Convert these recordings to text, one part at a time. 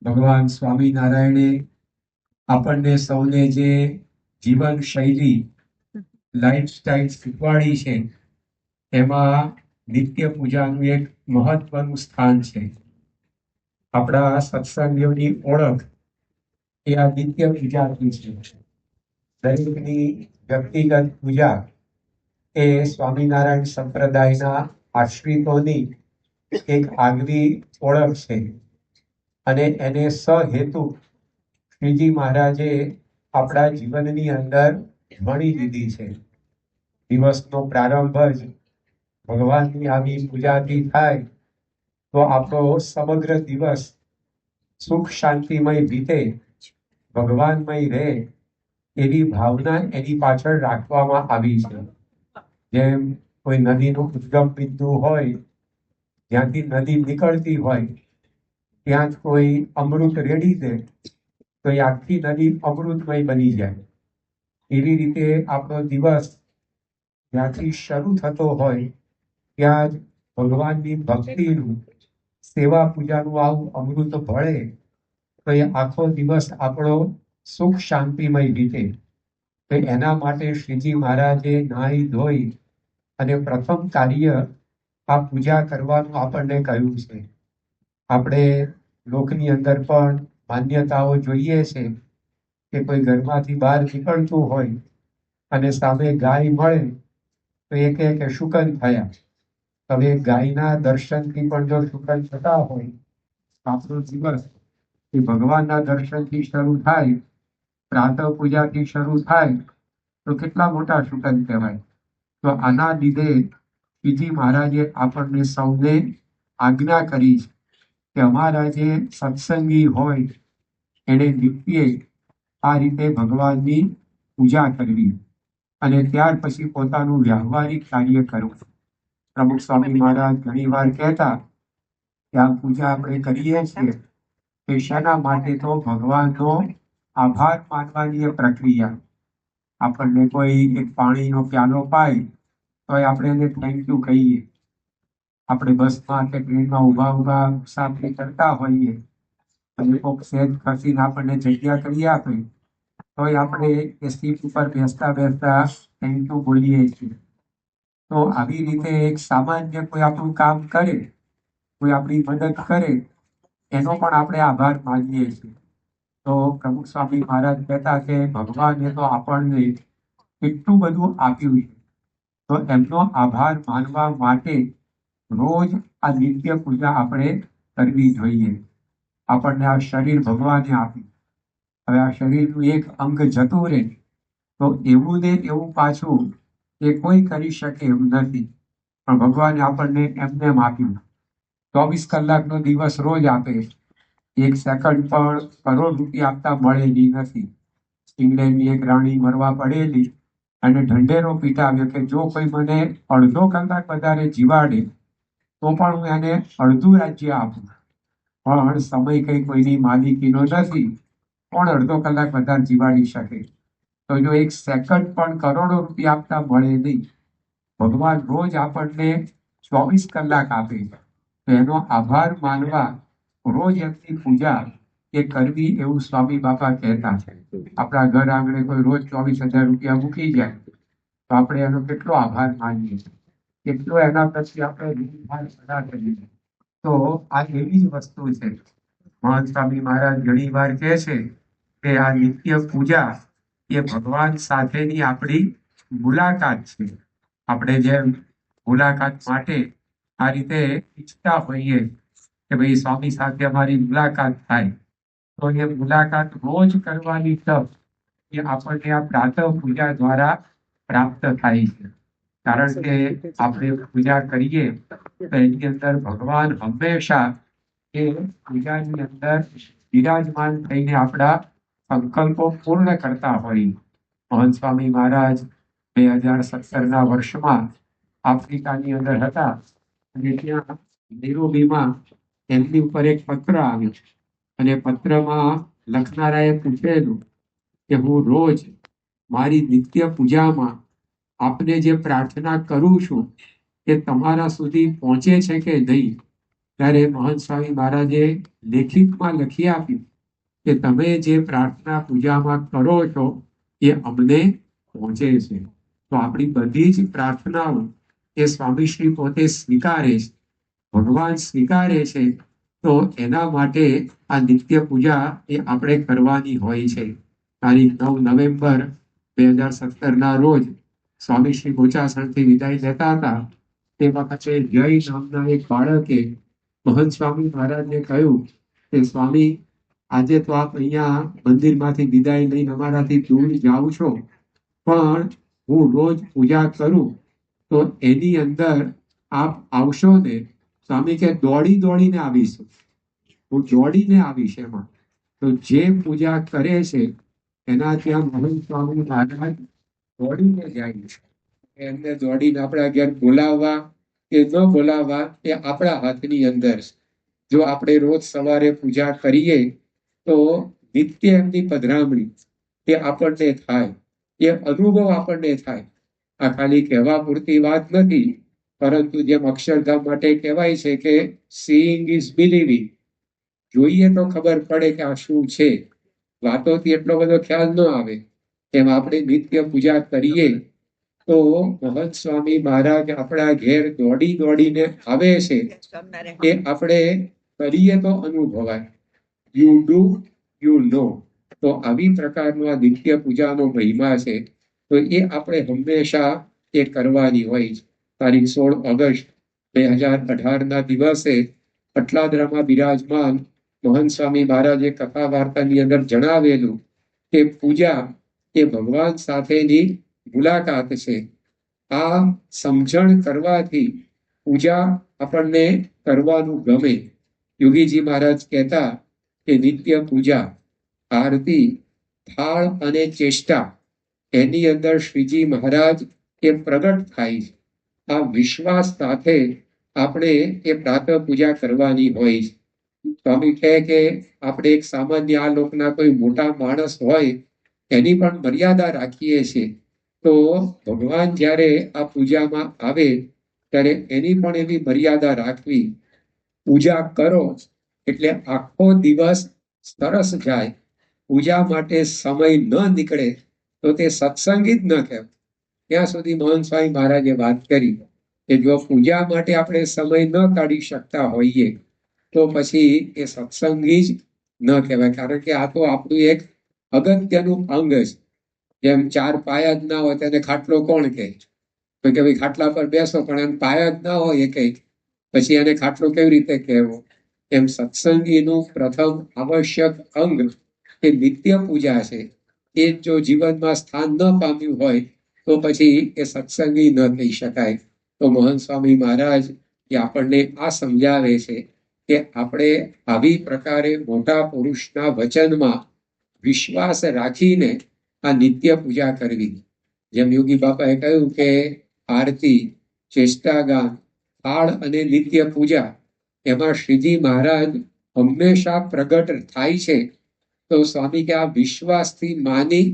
ભગવાન સ્વામિનારાયણે આપણને સૌને જે જીવન શૈલી લાઈફસ્ટાઈલ શીખવાડી છે એમાં નિત્ય પૂજાનું એક મહત્વનું સ્થાન છે. આપણા સત્સંગીઓની ઓળખ એ આ નિત્ય પૂજાથી છે. દરેકની વ્યક્તિગત પૂજા એ સ્વામિનારાયણ સંપ્રદાયના આશ્રિતોની એક આગવી ઓળખ છે અને એને સહેતુ શ્રીજી મહારાજે આપણા જીવનની અંદર વણી દીધી છે. દિવસનો પ્રારંભ જ ભગવાનની આવી પૂજાથી થાય તો આપણો સમગ્ર દિવસ સુખ શાંતિમય વીતે, ભગવાનમય રહે એવી ભાવના એની પાછળ રાખવામાં આવી છે. જેમ કોઈ નદીનું ઉદ્ગમ બિંદુ હોય, જ્યાંથી નદી નીકળતી હોય ત્યાં જ કોઈ અમૃત રેડી દે તો એ આખી નદી અમૃતમય બની જાય. એવી રીતે આપણો દિવસ જ્યાંથી શરૂ થતો હોય ત્યાં જ ભગવાનની ભક્તિનું, સેવા પૂજાનું આવું અમૃત ભળે તો એ આખો દિવસ આપણો સુખ શાંતિમય વીતે. તો એના માટે શ્રીજી મહારાજે નાહી ધોઈ અને પ્રથમ કાર્ય આ પૂજા કરવાનું આપણને કહ્યું છે. આપણે લોકની અંદર પણ માન્યતાઓ જોઈએ છે કે કોઈ ઘરમાંથી બહાર નીકળતું હોય અને સામે ગાય મળે તો એ કહે કે શુકન થયા. હવે ગાયના દર્શનથી પણ જો શુકન થતા હોય, આપણો દિવસ એ ભગવાનના દર્શનથી શરૂ થાય, પ્રાતઃ પૂજાથી શરૂ થાય તો કેટલા મોટા શુકન કહેવાય. તો આના લીધે શ્રીજી મહારાજે આપણને સૌને આજ્ઞા કરી છે કે અમારા જે સત્સંગી હોય એને નિત્ય આ રીતે ભગવાનની પૂજા કરવી અને ત્યાર પછી પોતાનું વ્યવહારિક કાર્ય કરવું. પ્રમુખ સ્વામી મહારાજ ઘણી વાર કહેતા કે આ પૂજા આપણે કરીએ છીએ તો શાના માટે? તો ભગવાનનો આભાર માનવાની એ પ્રક્રિયા. આપણને કોઈ એક પાણીનો પ્યાલો પાય તો આપણે એને થેન્ક યુ કહીએ. આપણે બસમાં કે ટ્રેનમાં ઊભા મુસાફરી કરતા હોઈએ અને કોઈક સહેજ ખસીને આપણને જગ્યા કરી આપે તો આપણે એ સીટ ઉપર બેસતા થેન્ક યુ બોલીએ છીએ. તો આવી રીતે એક સામાન્ય કોઈ આપણું કામ કરે, કોઈ આપણી મદદ કરે એનો પણ આપણે આભાર માનીએ છીએ. તો પ્રમુખ સ્વામી મહારાજ કહેતા કે ભગવાને તો આપણને એટલું બધું આપ્યું છે તો એમનો આભાર માનવા માટે રોજ આ નિત્ય પૂજા આપણે કરવી જોઈએ. આપણને આ શરીર ભગવાને આપ્યું, હવે આ શરીરનું એક અંગ જતું રહે તો એવું ને એવું પાછું એ કોઈ કરી શકે એવું નથી. પણ ભગવાને આપણને એમને આપ્યું. 24 કલાકનો દિવસ રોજ આપે, એક સેકન્ડ પણ કરોડ રૂપિયા આપતા મળેલી નથી. ઇંગ્લેન્ડની એક રાણી મરવા પડેલી અને ઢંઢેરો પીટાવ્યો કે જો કોઈ મને અડધો કલાક વધારે જીવાડે તો પણ હું એને અડધું રાજ્ય આપું. પણ સમય કઈ કોઈની માલિકીનો નથી, કોણ અડધો કલાક વધારે જીવાડી શકે? તો જો એક સેકન્ડ પણ કરોડો રૂપિયા આપતા મળે નહીં, ભગવાન રોજ આપણને 24 કલાક આપે તો એનો આભાર માનવા રોજ એમની પૂજા એ કરવી એવું સ્વામી બાપા કહેતા છે. આપણા ઘર આંગણે કોઈ રોજ 24,000 રૂપિયા મૂકી જાય તો આપણે એનો કેટલો આભાર માનીએ, કેટલો એના પ્રત્યે આપણે ઋણભાર અદા કરીએ. તો આ એવી જ વસ્તુ છે. મહંત સ્વામી મહારાજ ઘણી વાર કહે છે કે આ નિત્ય પૂજા એ ભગવાન સાથેની આપણી મુલાકાત છે. આપણે જેમ મુલાકાત માટે આ રીતે ઈચ્છતા હોઈએ કે ભાઈ સ્વામી સાથે અમારી મુલાકાત થાય, તો એ મુલાકાત રોજ કરવાની તક એ આપણને આ પ્રાતઃ પૂજા દ્વારા પ્રાપ્ત થાય છે. કારણ કે આપણે પૂજા કરીએ તો એની અંદર ભગવાન હંમેશા એ પૂજાની અંદર બિરાજમાન થઈને આપણા સંકલ્પો પૂર્ણ કરતા હોય. મહંત સ્વામી મહારાજ 2017ના વર્ષમાં આફ્રિકાની અંદર હતા અને ત્યાં નૈરોબીમાં એમની ઉપર એક પત્ર આવ્યો અને પત્રમાં લખનારાએ પૂછેલું કે હું રોજ મારી નિત્ય પૂજામાં આપને જે પ્રાર્થના કરું છું એ તમારા સુધી પહોંચે છે કે નહીં? ત્યારે મહંત સ્વામી મહારાજે લેખિતમાં લખી આપ્યું કે તમે જે પ્રાર્થના પૂજામાં કરો છો એ અમને પહોંચે છે. તો આપણી બધી જ પ્રાર્થનાઓ એ સ્વામીશ્રી પોતે સ્વીકારે છે, ભગવાન સ્વીકારે છે. તો એના માટે આ નિત્ય પૂજા એ આપણે કરવાની હોય છે. તારીખ 9 નવેમ્બર 2017 રોજ સ્વામી શ્રી બોચાસણથી વિદાય લેતા હતા. તે વખતે જય નામના એક બાળકે મહંત સ્વામી મહારાજને કહ્યું કે સ્વામી, આજે તો આપ અહીંયા મંદિરમાંથી વિદાય લઈને અમારાથી દૂર જાઓ છો, પણ હું રોજ પૂજા કરું તો એની અંદર આપ આવશો ને? સ્વામી કે દોડી દોડીને આવીશ, હું દોડીને આવીશ. એમાં તો જે પૂજા કરે છે એના ત્યાં મહંત સ્વામી મહારાજ દોડીને જાય છે. એમને દોડીને આપણા ઘેર બોલાવવા કે ન બોલાવવા એ આપણા હાથની અંદર છે. જો આપણે રોજ સવારે પૂજા કરીએ તો નિત્ય એમની પધરામણી એ આપણને થાય, એ અનુભવ આપણને થાય. આ ખાલી કહેવા પૂરતી વાત નથી, પરંતુ જેમ અક્ષરધામ માટે કહેવાય છે કે સીઈંગ ઇઝ બિલીવિંગ. જોઈએ તો ખબર પડે કે આ શું છે. વાતોથી એટલો બધો ખ્યાલ ન આવે. એમ આપણે નિત્ય પૂજા કરીએ તો મહંત સ્વામી મહારાજ આપણા ઘેર દોડી દોડીને આવે છે. એ આપણે કરીએ તો અનુભવાય. You do you know. તો આવી પ્રકારનો આ નિત્ય પૂજાનો મહિમા છે. તો એ આપણે હંમેશા એ કરવાની હોય છે. તારીખ 16 ઓગસ્ટ 2018 દિવસે અટલાદરામાં બિરાજમાન મહંત સ્વામી મહારાજે કથા વાર્તાની અંદર જણાવેલું કે પૂજા એ ભગવાન સાથેની મુલાકાત છે. આ સમજણ કરવાથી પૂજા આપણને કરવાનું ગમે. યોગીજી મહારાજ કહેતા કે નિત્ય પૂજા, આરતી, થાળ અને ચેષ્ટા એની અંદર શ્રીજી મહારાજ એ પ્રગટ થાય છે. આ વિશ્વાસ સાથે આપણે એ પ્રાતઃ પૂજા કરવાની હોય છે. સ્વામી કહે કે આપણે એક સામાન્ય આ લોકના કોઈ મોટા માણસ હોય એની પણ મર્યાદા રાખીએ છીએ. તો ભગવાન જ્યારે આ પૂજામાં આવે ત્યારે એની પણ એવી મર્યાદા રાખવી. પૂજા કરો એટલે આખો દિવસ સરસ જાય. પૂજા માટે સમય ન નીકળે તો તે સત્સંગી જ ન કહેવાય. ત્યાં સુધી મહંત સ્વામી મહારાજે વાત કરી કે જો પૂજા માટે આપણે સમય ન કાઢી શકતા હોઈએ તો પછી એ સત્સંગી જ ન કહેવાય. કારણ કે આ તો આપણું એક અગત્યનું અંગ છે. જેમ 4 પાયા જ ના હોય તેને ખાટલો કોણ કહે? તો કે ભાઈ ખાટલા પર બેસો, પણ એમ પાયા જ ના હોય એ કઈ, પછી એને ખાટલો કેવી રીતે કહેવો? એમ સત્સંગીનું પ્રથમ આવશ્યક અંગ એ નિત્ય પૂજા છે. એ જો જીવનમાં સ્થાન ન પામ્યું હોય તો પછી એ સત્સંગી ન થઈ શકાય. તો મહંત સ્વામી મહારાજ એ આપણને આ સમજાવે છે કે આપણે આવી પ્રકારે મોટા પુરુષના વચનમાં વિશ્વાસ રાખીને આ નિત્ય પૂજા કરવી. જેમ યોગી બાપાએ કહ્યું કે આરતી, ચેષ્ટાગાન, થાળ અને નિત્ય પૂજા એમાં શ્રીજી મહારાજ હંમેશા પ્રગટ થાય છે. તો સ્વામી કે આ વિશ્વાસથી માની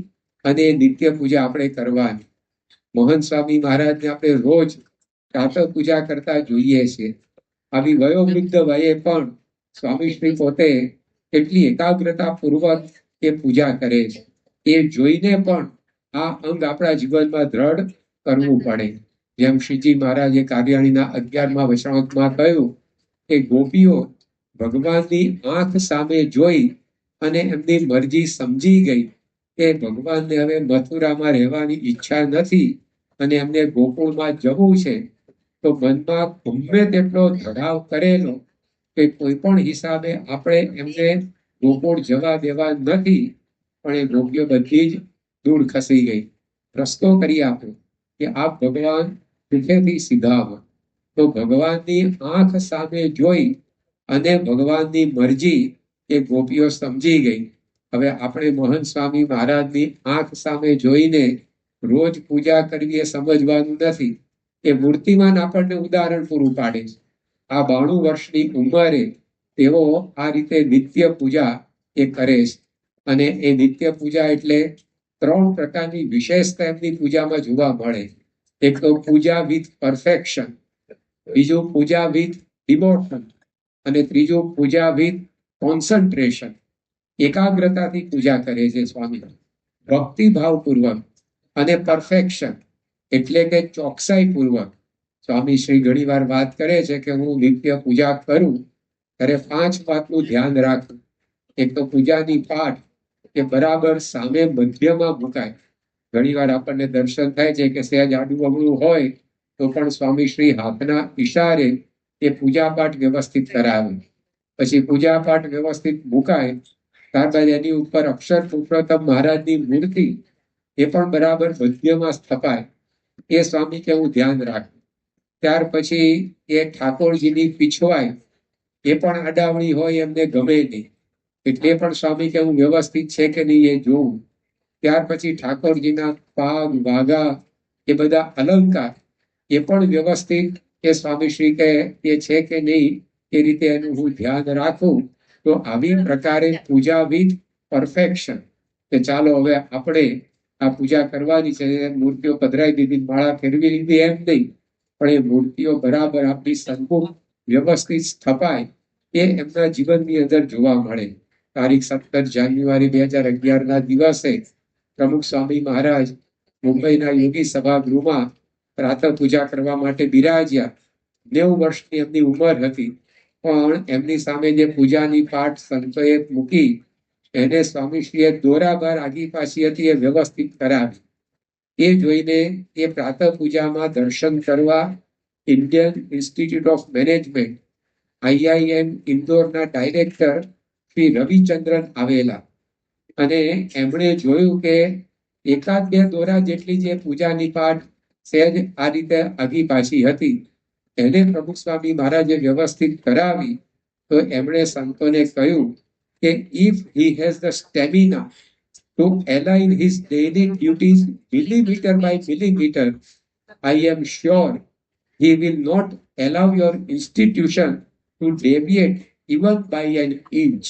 અને નિત્ય પૂજા આપણે કરવાની. મહંત સ્વામી મહારાજને આપણે રોજ પ્રાતઃ પૂજા કરતા જોઈએ છીએ. આવી વયોવૃદ્ધ વયે પણ સ્વામીશ્રી પોતે એટલી એકાગ્રતા પૂર્વક એ પૂજા કરે છે. એ જોઈને પણ આ અંગ આપણા જીવનમાં દ્રઢ કરવું પડે. જેમ શ્રીજી મહારાજે કાર્યાણીના 11મા વચનામૃતમાં કહ્યું કે ગોપીઓ ભગવાનની આંખ સામે જોઈ અને એમની મરજી સમજી ગઈ કે ભગવાનને હવે મથુરામાં રહેવાની ઈચ્છા નથી અને એમને ગોકુળમાં જવું છે. તો મનમાં ગમે તેટલો ધડાવ કરેલો કે કોઈ પણ હિસાબે આપણે એમને ગોકુળ જવા દેવા નથી, પણ એ ગોપીઓ બધી જ દૂર ખસી ગઈ. રસ્તો કરી આપ્યો કે આપ ભગવાન સુખેથી સીધાવો. તો ભગવાનની આંખ સામે જોઈ અને ભગવાનની મરજી એ ગોપીઓ સમજી ગઈ. હવે આપણે મહંત સ્વામી મહારાજની આંખ સામે જોઈને રોજ પૂજા કરવી એ સમજવાનું નથી. એ મૂર્તિમાન આપણને ઉદાહરણ પૂરું પાડે છે. આ 92 વર્ષની ઉંમરે તેઓ આ રીતે નિત્ય પૂજા એ કરે છે. અને એ નિત્ય પૂજા એટલે 3 પ્રકારની વિશેષતા એમની પૂજામાં જોવા મળે. એક તો પૂજા વિથ પરફેક્શન, બીજું પૂજા વિથ ડિવોશન અને ત્રીજું પૂજા વિથ કોન્સન્ટ્રેશન, એકાગ્રતાથી પૂજા કરે છે સ્વામી, ભક્તિભાવપૂર્વક અને પરફેક્શન એટલે કે ચોકસાઈ પૂર્વક. સ્વામી શ્રી ઘણી વાર વાત કરે છે કે હું નિત્ય પૂજા કરું ત્યારે 5 વાતનું ધ્યાન રાખું. એક તો પૂજાની પાઠ એ બરાબર સામે મધ્યમાં મુકાય. ઘણી વાર આપણને દર્શન થાય છે કે સહેજ આડું અવળું હોય તો પણ સ્વામી શ્રી હાથના ઈશારે એ પૂજા પાઠ વ્યવસ્થિત કરાવે. પછી પૂજા પાઠ વ્યવસ્થિત મુકાય ત્યારબાદ એની ઉપર અક્ષર પુરુષોત્તમ મહારાજની મૂર્તિ એ પણ બરાબર મધ્યમાં સ્થપાય, એ સ્વામી કે હું ધ્યાન રાખું. ત્યાર પછી એ ઠાકોરજીની પીછવાય એ પણ આડાવણી હોય એમને ગમે નહીં, એટલે પણ સ્વામી કે હું વ્યવસ્થિત છે કે નહીં એ જોઉં. ત્યાર પછી ઠાકોરજીના પાગ વાગા એ બધા અલંકાર એ પણ વ્યવસ્થિત એ સ્વામી શ્રી કે એ છે કે નહીં એ રીતે એનું હું ધ્યાન રાખું. તો આવી પ્રકારે પૂજા વિથ પરફેક્શન, કે ચાલો હવે આપણે આ પૂજા કરવાની છે, મૂર્તિઓ પધરાઈ દીધી, માળા ફેરવી લીધી એમ નહીં, પણ એ મૂર્તિઓ બરાબર આપણી સન્મુખ વ્યવસ્થિત સ્થપાય એ એમના જીવનની અંદર જોવા મળે. તારીખ 17 જાન્યુઆરી 2011 દિવસે પ્રમુખ સ્વામી મહારાજ મુંબઈના યોગી સભાગૃહમાં પ્રાતઃ પૂજા કરવા માટે બિરાજ્યા. 90 વર્ષની એમની ઉંમર હતી, પણ એમની સામે જે પૂજાની પાઠ સંતોએ મૂકી એને સ્વામીશ્રીએ દોરાબાર આગી પાછી હતી એ વ્યવસ્થિત કરાવી. એ જોઈને એ પ્રાતઃ પૂજામાં દર્શન કરવા Indian institute of management IIM ઇન્દોરના ડાયરેક્ટર શ્રી રવિચંદ્રન આવેલા, અને એમણે જોયું કે એકાદ બે દોરા જેટલી જે પૂજાની પાઠ સહેજ આ રીતે આગી પાછી હતી એને પ્રમુખ સ્વામી મહારાજે વ્યવસ્થિત કરાવી. તો એમણે સંતોને કહ્યું કે if he has the stamina to align his daily duties millimeter by millimeter, I am sure he will not allow your institution to deviate even by an inch.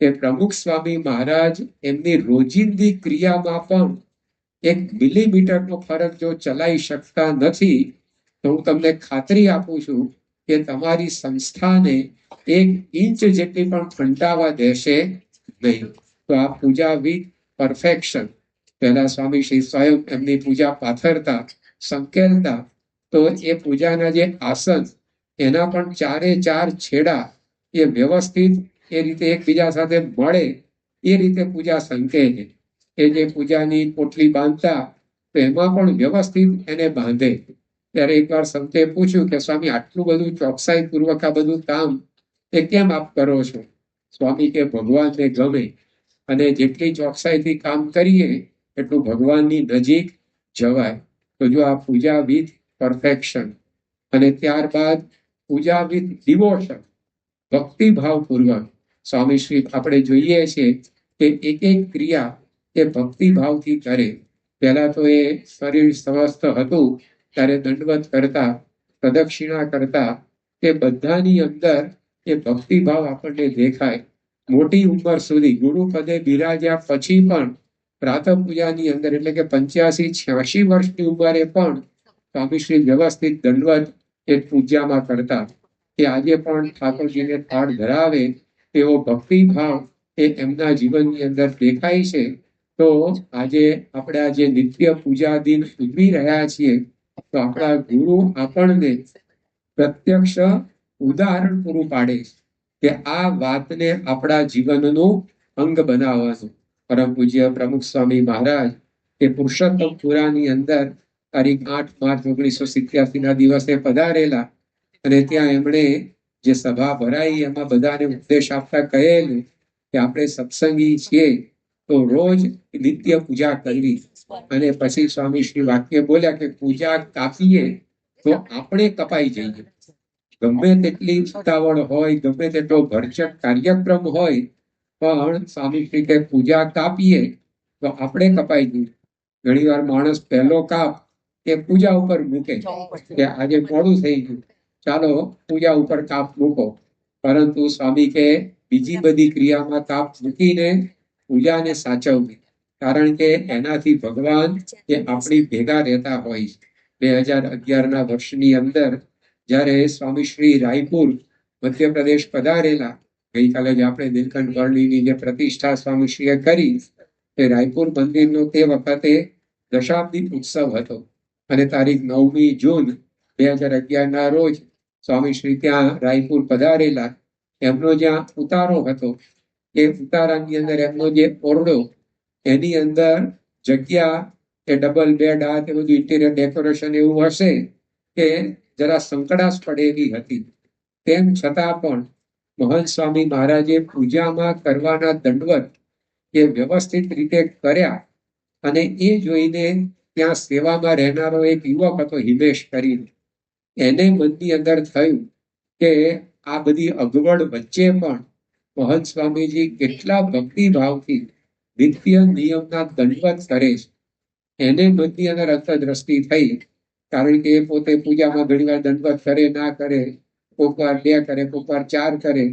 કે પ્રમુખ સ્વામી મહારાજ એમની રોજિંદી ક્રિયામાં પણ 1 મિલીમીટરનો ફરક જો ચલાવી શકતા નથી તો હું તમને ખાતરી આપું છું કે તમારી સંસ્થાને 1 ઇંચ જેટલી પણ ફંટાવા દેશે નહીં. તો આ પૂજા વિથ પરફેક્શન, પહેલા સ્વામી શ્રી સ્વયં એમની પૂજા પાથરતા સંકેલતા, તો એ પૂજાના જે આસન એના પણ 4 છેડા એ વ્યવસ્થિત એ રીતે એકબીજા સાથે મળે એ રીતે પૂજા સંકેલે. એ જે પૂજાની પોટલી બાંધતા તો એમાં પણ વ્યવસ્થિત એને બાંધે. ત્યારે એકવાર સંતે પૂછ્યું કે સ્વામી આટલું બધું ચોકસાઈ પૂર્વક આ બધું કામ એ કેમ આપ કરો છો? સ્વામી કે ભગવાનને ગમે, અને જેટલી ચોકસાઈથી કામ કરીએ એટલું ભગવાનની નજીક જવાય. તો જો આ પૂજા વિથ પરફેક્શન, અને ત્યારબાદ પૂજા વિથ ડિવોશન, ભક્તિભાવપૂર્વક સ્વામી શ્રી આપણે જોઈએ છીએ કે એક ક્રિયા એ ભક્તિભાવથી કરે. પહેલા તો એ શરીર સ્વસ્થ હતું ત્યારે દંડવત કરતા, પ્રદક્ષિણા કરતા, એ બધાની અંદર એ ભક્તિભાવ આપણને દેખાય. મોટી ઉંમર સુધી ગુરુપદે બિરાજ્યા પછી પણ પ્રાતઃ પૂજાની અંદર એટલે કે 85-86 વર્ષની ઉંમરે પણ સ્વામીશ્રી વ્યવસ્થિત દંડવત એ પૂજામાં કરતા. કે આજે પણ ઠાકોરજીને થાળ ધરાવે તેવો ભક્તિભાવ એ એમના જીવનની અંદર દેખાય છે. તો આજે આપણે આ જે નિત્ય પૂજા દિન ઉજવી રહ્યા છીએ તો આપણા ગુરુ આપણને પ્રત્યક્ષ ઉદાહરણ પૂરું પાડે કે આ વાતને આપણા જીવનનું અંગ બનાવવાનું. પરમ પૂજ્ય પ્રમુખ સ્વામી મહારાજ એ પુરુષોત્તમપુરાની અંદર તારીખ 8 માર્ચ 1987 દિવસે પધારેલા, અને ત્યાં એમણે જે સભા ભરાઈ એમાં બધાને ઉપદેશ આપતા કહેલું કે આપણે સત્સંગી છીએ તો રોજ નિત્ય પૂજા કરવી. અને પછી સ્વામી શ્રી વાક્ય બોલ્યા કે પૂજા કાપીએ તો આપણે કપાઈ જઈએ. ગમે તેટલી ઉતાવળ હોય, ગમે તેટલો ભરચક કાર્યક્રમ હોય, પણ સ્વામી શ્રી કે પૂજા કાપીએ તો આપણે કપાઈ જઈએ. ઘણી વાર માણસ પહેલો કાપ એ પૂજા ઉપર મૂકે કે આજે મોડું થઈ ગયું, ચાલો પૂજા ઉપર કાપ મૂકો. પરંતુ સ્વામી કે બીજી બધી ક્રિયામાં કાપ મૂકીને પૂજાને સાચવવી, કારણ કે એનાથી ભગવાન એ આપણી ભેગા રહેતા હોય. 2011 વર્ષની અંદર જ્યારે સ્વામી શ્રી રાયપુર મધ્યપ્રદેશ પધારેલા. ગઈકાલે જ આપણે નીલકંઠ વર્ણીની જે પ્રતિષ્ઠા સ્વામીશ્રીએ કરી એ રાયપુર મંદિરનો તે વખતે દશાબ્દી ઉત્સવ હતો અને તારીખ 9મી જૂન 2011ના રોજ સ્વામીશ્રી ત્યાં રાયપુર પધારેલા. એમનો જ્યાં ઉતારો હતો એ ઉતારાની અંદર એમનો જે ઓરડો એની અંદર જગ્યા કે ડબલ બેડ આ તે બધું ઇન્ટિરિયર ડેકોરેશન એવું હશે કે જરા સંકડાશ પડેલી હતી. તેમ છતાં પણ મહંત સ્વામી મહારાજે પૂજામાં કરવાના દંડવત એ વ્યવસ્થિત રીતે કર્યા અને એ જોઈને ત્યાં સેવામાં રહેનારો એક યુવક હતો હિમેશ કરીને. એને મનની અંદર થયું કે આ બધી અગવડ વચ્ચે પણ મહંત સ્વામીજી કેટલા ભક્તિભાવથી નિત્ય નિયમના દંડવત કરે છે. એને મનની અંદર અંતરદ્રષ્ટિ થઈ, કારણ કે એ પોતે પૂજામાં ઘણીવાર દંડવત કરે ના કરે, કોક વાર 2 કરે, કોક વાર 4 કરે,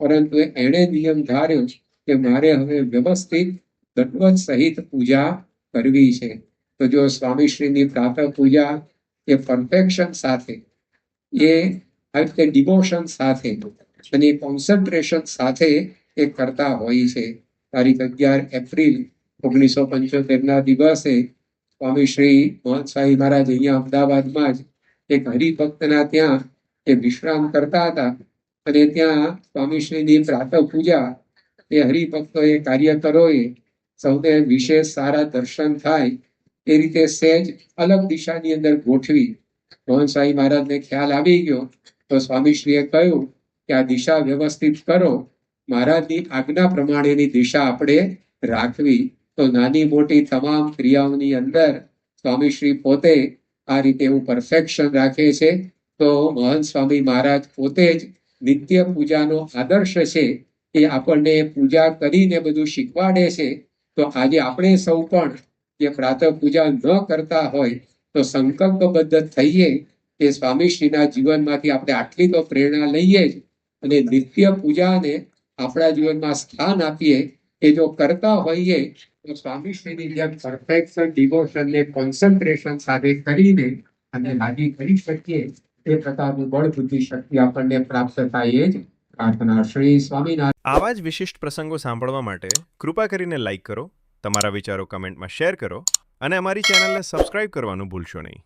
પરંતુ એણે નિયમ ધાર્યો કે મારે હવે વ્યવસ્થિત દંડવત સહિત પૂજા કરવી છે. તો જો સ્વામીશ્રીની પ્રાતઃ પૂજા એ પરફેક્શન સાથે, એ ડિવોશન સાથે અને કોન્સન્ટ્રેશન સાથે એ કરતા હોય છે. તારીખ 11 એપ્રિલ 1975ના દિવસે સ્વામી શ્રી મહંત સ્વામી મહારાજ અહીંયા અમદાવાદમાં જ એક હરિભક્તના ત્યાં એ વિશ્રામ કરતા હતા અને ત્યાં સ્વામીશ્રીની પ્રાતઃ પૂજા એ હરિભક્તોએ કાર્યકરોએ સૌને વિશેષ સારા દર્શન થાય એ રીતે સહેજ અલગ દિશાની અંદર ગોઠવી. મહંત સ્વામી મહારાજને ખ્યાલ આવી ગયો તો સ્વામીશ્રીએ કહ્યું કે આ દિશા વ્યવસ્થિત કરો, મહારાજની આજ્ઞા પ્રમાણેની દિશા આપણે રાખવી. તો નાની મોટી તમામ ક્રિયાઓની અંદર સ્વામીશ્રી પોતે આ રીતે એવું પરફેક્શન રાખે છે. તો મહંત સ્વામી મહારાજ પોતે જ નિત્ય પૂજાનો આદર્શ છે, એ આપણને પૂજા કરીને બધું શીખવાડે છે. તો આજે આપણે સૌ પણ જે પ્રાતઃ પૂજા ન કરતા હોય તો સંકલ્પબદ્ધ થઈએ કે સ્વામીશ્રીના જીવનમાંથી આપણે આટલી તો પ્રેરણા લઈએ જ અને નિત્ય પૂજાને આપણા જીવનમાં સ્થાન આપીએ. એ જો કરતા હોઈએ તો સ્વામીશ્રીની જેમ પરફેક્શન, ડિવોશન ને કોન્સન્ટ્રેશન સાથે કરીને અને લાગી કરી શકીએ એ પ્રકારનું બળ બુદ્ધિ શક્તિ આપણને પ્રાપ્ત થાય જ પ્રાર્થના. શ્રી સ્વામિનારાયણ. આવા જ વિશિષ્ટ પ્રસંગો સાંભળવા માટે કૃપા કરીને લાઈક કરો, તમારા વિચારો કમેન્ટમાં શેર કરો અને અમારી ચેનલને સબસ્ક્રાઇબ કરવાનું ભૂલશો નહીં.